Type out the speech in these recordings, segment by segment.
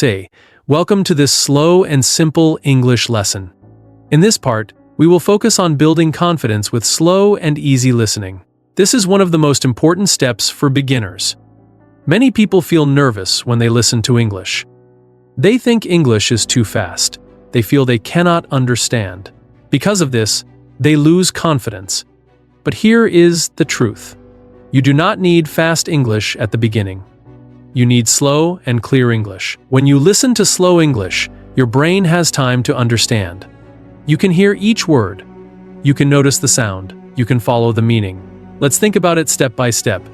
Say, welcome to this slow and simple English lesson. In this part, we will focus on building confidence with slow and easy listening. This is one of the most important steps for beginners. Many people feel nervous when they listen to English. They think English is too fast. They feel they cannot understand. Because of this, they lose confidence. But here is the truth. You do not need fast English at the beginning. You need slow and clear English. When you listen to slow English, your brain has time to understand. You can hear each word. You can notice the sound. You can follow the meaning. Let's think about it step by step.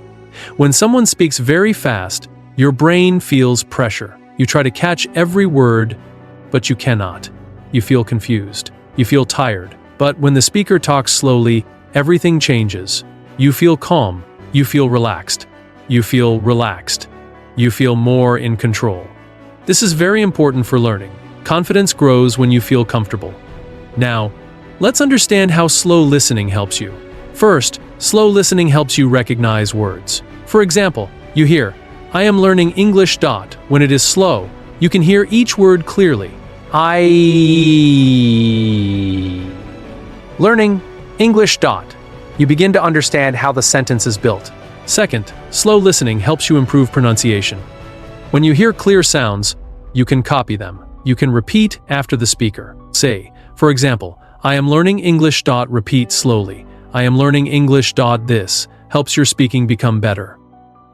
When someone speaks very fast, your brain feels pressure. You try to catch every word, but you cannot. You feel confused. You feel tired. But when the speaker talks slowly, everything changes. You feel calm. You feel relaxed. You feel relaxed. You feel more in control. This is very important for learning. Confidence grows when you feel comfortable. Now, let's understand how slow listening helps you. First, slow listening helps you recognize words. For example, you hear, I am learning English. When it is slow, you can hear each word clearly. Learning English. You begin to understand how the sentence is built. Second, slow listening helps you improve pronunciation. When you hear clear sounds, you can copy them. You can repeat after the speaker. Say, for example, I am learning English. Repeat slowly. I am learning English. This helps your speaking become better.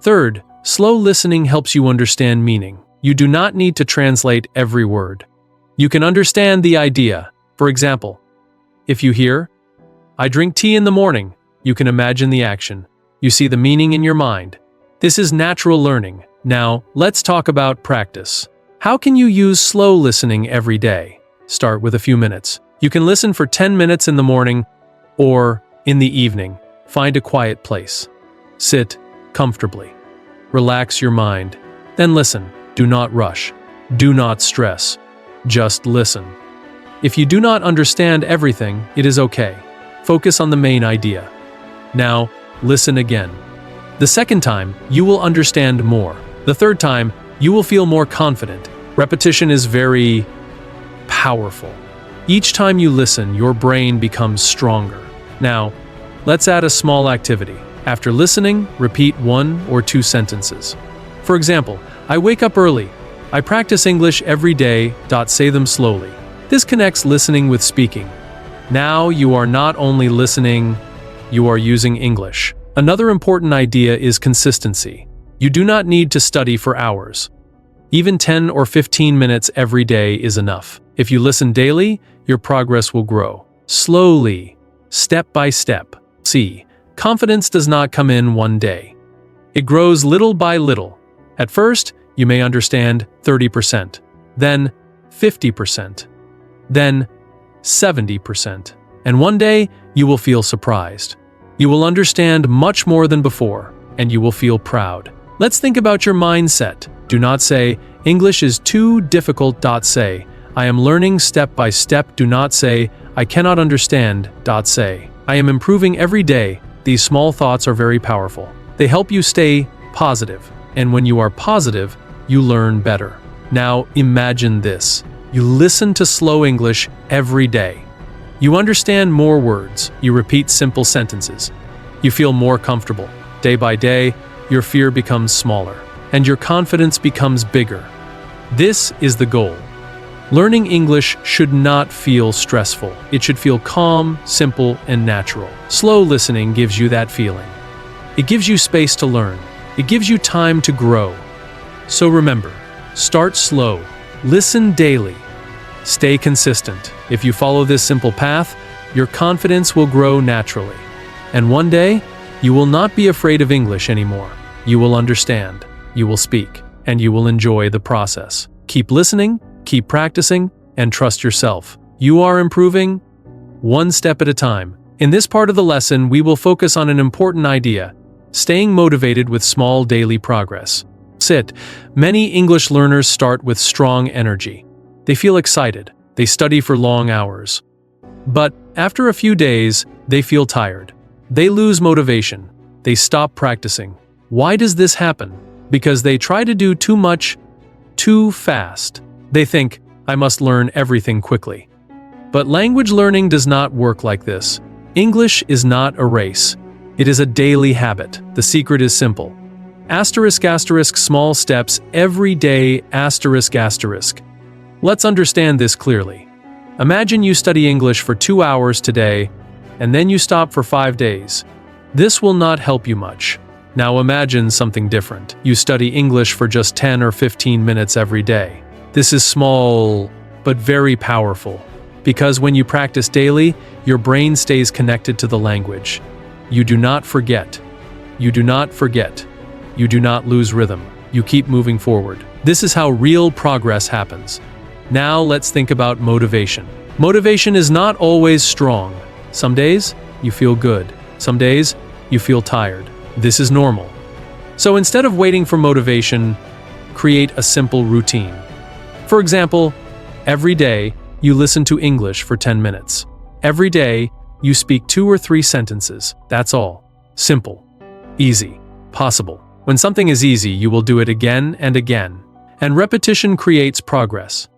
Third, slow listening helps you understand meaning. You do not need to translate every word. You can understand the idea. For example, if you hear, I drink tea in the morning, you can imagine the action. You see the meaning in your mind. This is natural learning. Now, let's talk about practice. How can you use slow listening every day? Start with a few minutes. You can listen for 10 minutes in the morning or in the evening. Find a quiet place. Sit comfortably. Relax your mind. Then listen. Do not rush. Do not stress. Just listen. If you do not understand everything, it is okay. Focus on the main idea. Now, listen again. The second time, you will understand more. The third time, you will feel more confident. Repetition is very powerful. Each time you listen, your brain becomes stronger. Now, let's add a small activity. After listening, repeat 1 or 2 sentences. For example, I wake up early. I practice English every day. Say them slowly. This connects listening with speaking. Now you are not only listening, you are using English. Another important idea is consistency. You do not need to study for hours. Even 10 or 15 minutes every day is enough. If you listen daily, your progress will grow. Slowly, step by step. See, confidence does not come in one day. It grows little by little. At first, you may understand 30%, then 50%, then 70%. And one day, you will feel surprised. You will understand much more than before, and you will feel proud. Let's think about your mindset. Do not say, English is too difficult. Say, I am learning step by step. Do not say, I cannot understand. Say, I am improving every day. These small thoughts are very powerful. They help you stay positive. And when you are positive, you learn better. Now imagine this. You listen to slow English every day. You understand more words. You repeat simple sentences. You feel more comfortable. Day by day, your fear becomes smaller, and your confidence becomes bigger. This is the goal. Learning English should not feel stressful. It should feel calm, simple, and natural. Slow listening gives you that feeling. It gives you space to learn. It gives you time to grow. So remember, start slow, listen daily, stay consistent. If you follow this simple path, your confidence will grow naturally. And one day, you will not be afraid of English anymore. You will understand, you will speak, and you will enjoy the process. Keep listening, keep practicing, and trust yourself. You are improving one step at a time. In this part of the lesson, we will focus on an important idea: staying motivated with small daily progress. Many English learners start with strong energy. They feel excited. They study for long hours. But after a few days, they feel tired. They lose motivation. They stop practicing. Why does this happen? Because they try to do too much too fast. They think, I must learn everything quickly. But language learning does not work like this. English is not a race. It is a daily habit. The secret is simple. Asterisk asterisk small steps every day asterisk asterisk. Let's understand this clearly. Imagine you study English for 2 hours today, and then you stop for 5 days. This will not help you much. Now imagine something different. You study English for just 10 or 15 minutes every day. This is small, but very powerful. Because when you practice daily, your brain stays connected to the language. You do not forget. You do not forget. You do not lose rhythm. You keep moving forward. This is how real progress happens. Now let's think about motivation. Motivation is not always strong. Some days, you feel good. Some days, you feel tired. This is normal. So instead of waiting for motivation, create a simple routine. For example, every day, you listen to English for 10 minutes. Every day, you speak 2 or 3 sentences. That's all. Simple. Easy. Possible. When something is easy, you will do it again and again. And repetition creates progress.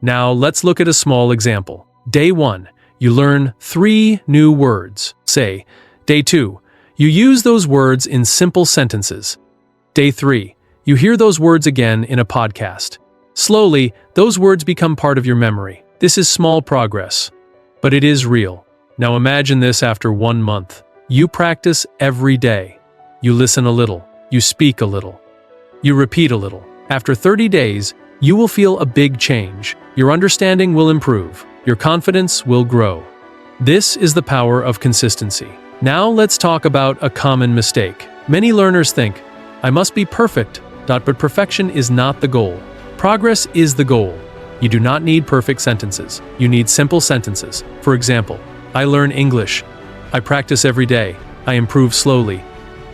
Now, let's look at a small example. Day 1, you learn 3 new words. Say, Day 2, you use those words in simple sentences. Day 3, you hear those words again in a podcast. Slowly, those words become part of your memory. This is small progress, but it is real. Now imagine this after 1 month. You practice every day. You listen a little. You speak a little. You repeat a little. After 30 days, you will feel a big change. Your understanding will improve. Your confidence will grow. This is the power of consistency. Now let's talk about a common mistake. Many learners think, I must be perfect, but perfection is not the goal. Progress is the goal. You do not need perfect sentences. You need simple sentences. For example, I learn English. I practice every day. I improve slowly.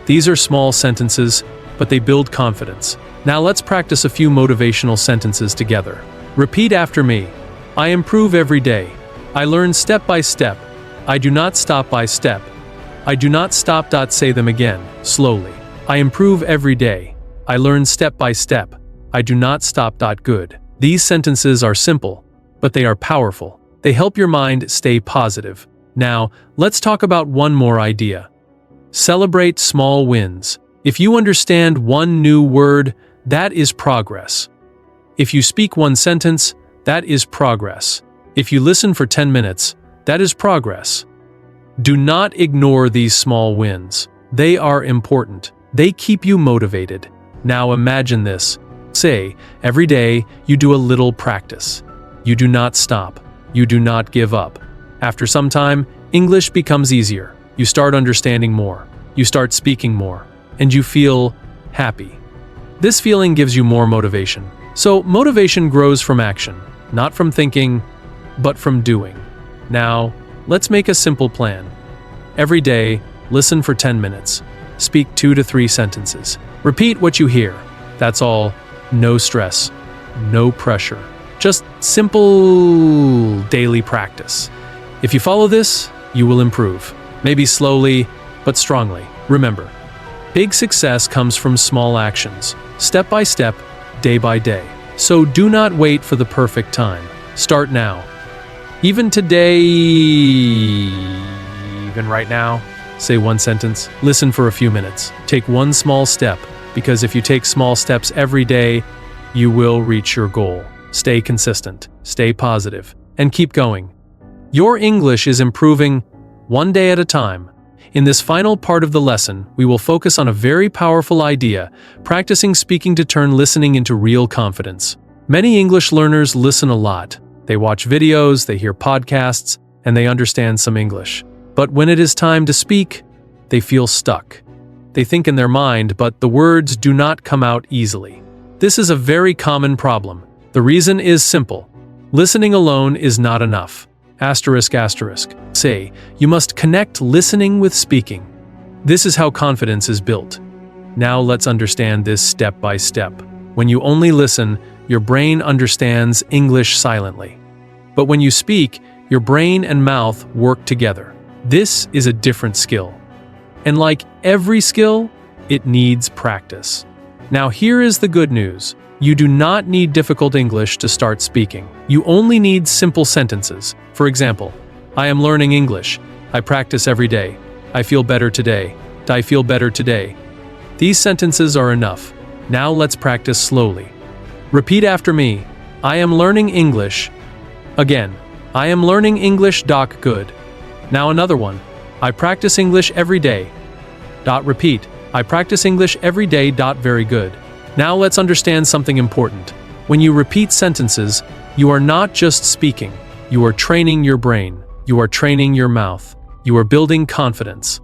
These are small sentences, but they build confidence. Now let's practice a few motivational sentences together. Repeat after me. I improve every day. I learn step by step. I do not stop by step. I do not stop. Say them again, slowly. I improve every day. I learn step by step. I do not stop. Good. These sentences are simple, but they are powerful. They help your mind stay positive. Now, let's talk about one more idea. Celebrate small wins. If you understand one new word, that is progress. If you speak one sentence, that is progress. If you listen for 10 minutes, that is progress. Do not ignore these small wins. They are important. They keep you motivated. Now imagine this. Say, every day you do a little practice. You do not stop. You do not give up. After some time, English becomes easier. You start understanding more. You start speaking more. And you feel happy. This feeling gives you more motivation. So motivation grows from action, not from thinking, but from doing. Now, let's make a simple plan. Every day, listen for 10 minutes. Speak 2 to 3 sentences. Repeat what you hear. That's all. No stress. No pressure. Just simple daily practice. If you follow this, you will improve. Maybe slowly, but strongly. Remember, big success comes from small actions, step by step, day by day. So do not wait for the perfect time. Start now. Even today, even right now, say one sentence, listen for a few minutes. Take one small step, because if you take small steps every day, you will reach your goal. Stay consistent, stay positive, and keep going. Your English is improving one day at a time. In this final part of the lesson, we will focus on a very powerful idea, practicing speaking to turn listening into real confidence. Many English learners listen a lot. They watch videos, they hear podcasts, and they understand some English. But when it is time to speak, they feel stuck. They think in their mind, but the words do not come out easily. This is a very common problem. The reason is simple. Listening alone is not enough. Asterisk asterisk. Say, you must connect listening with speaking. This is how confidence is built. Now let's understand this step by step. When you only listen, your brain understands English silently. But when you speak, your brain and mouth work together. This is a different skill. And like every skill, it needs practice. Now here is the good news. You do not need difficult English to start speaking. You only need simple sentences. For example, I am learning English. I practice every day. I feel better today. I feel better today. These sentences are enough. Now let's practice slowly. Repeat after me. I am learning English. Again, I am learning English. Good. Now another one. I practice English every day. Repeat. I practice English every day. Very good. Now let's understand something important. When you repeat sentences, you are not just speaking. You are training your brain. You are training your mouth. You are building confidence.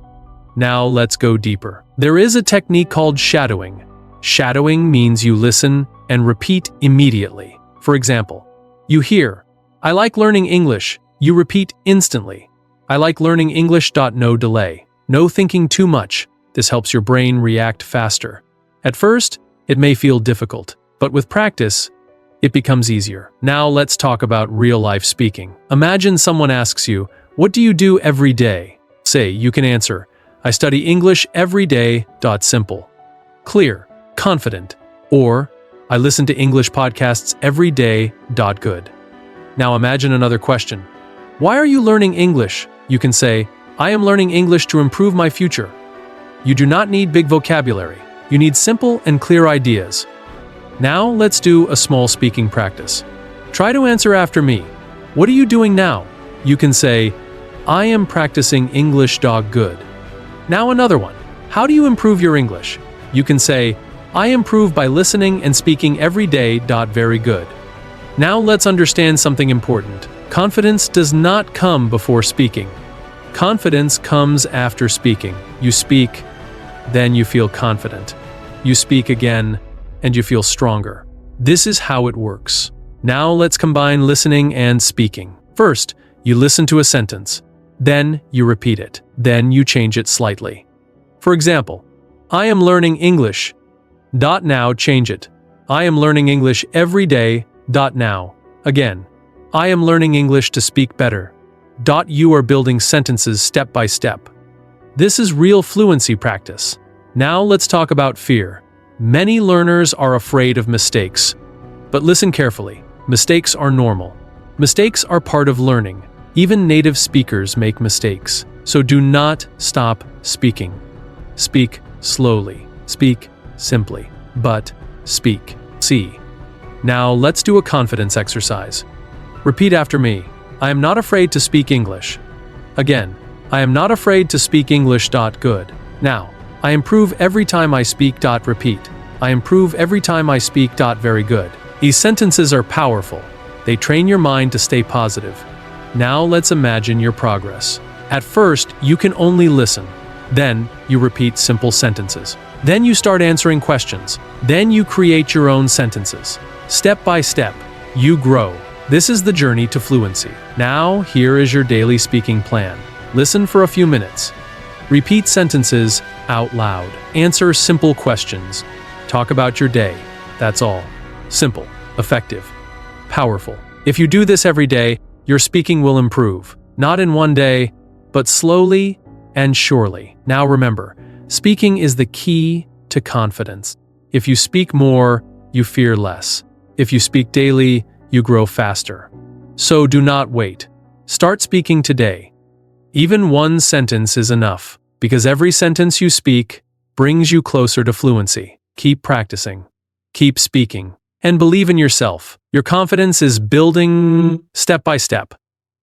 Now let's go deeper. There is a technique called shadowing. Shadowing means you listen and repeat immediately. For example, you hear, I like learning English. You repeat instantly. I like learning English. No delay. No thinking too much. This helps your brain react faster. At first, it may feel difficult, but with practice, it becomes easier. Now let's talk about real-life speaking. Imagine someone asks you, what do you do every day? Say, you can answer, I study English every day. Simple, clear, confident. Or, I listen to English podcasts every day. Good. Now imagine another question. Why are you learning English? You can say, I am learning English to improve my future. You do not need big vocabulary. You need simple and clear ideas. Now let's do a small speaking practice. Try to answer after me. What are you doing now? You can say, I am practicing English. Good. Now another one. How do you improve your English? You can say, I improve by listening and speaking every day. Very good. Now let's understand something important. Confidence does not come before speaking. Confidence comes after speaking. You speak, then you feel confident. You speak again, and you feel stronger. This is how it works. Now let's combine listening and speaking. First, you listen to a sentence. Then you repeat it. Then you change it slightly. For example, I am learning English. Now change it. I am learning English every day. Now. Again, I am learning English to speak better. You are building sentences step by step. This is real fluency practice. Now let's talk about fear. Many learners are afraid of mistakes. But listen carefully. Mistakes are normal. Mistakes are part of learning. Even native speakers make mistakes. So do not stop speaking. Speak slowly. Speak simply. But speak. See. Now let's do a confidence exercise. Repeat after me. I am not afraid to speak English. Again, I am not afraid to speak English. Good. Now, I improve every time I speak. Repeat. I improve every time I speak. Very good. These sentences are powerful. They train your mind to stay positive. Now let's imagine your progress. At first, you can only listen. Then, you repeat simple sentences. Then you start answering questions. Then you create your own sentences. Step by step, you grow. This is the journey to fluency. Now, here is your daily speaking plan. Listen for a few minutes. Repeat sentences out loud. Answer simple questions. Talk about your day. That's all. Simple, effective, powerful. If you do this every day, your speaking will improve. Not in one day, but slowly and surely. Now remember, speaking is the key to confidence. If you speak more, you fear less. If you speak daily, you grow faster. So do not wait. Start speaking today. Even one sentence is enough, because every sentence you speak brings you closer to fluency. Keep practicing. Keep speaking. And believe in yourself. Your confidence is building step by step.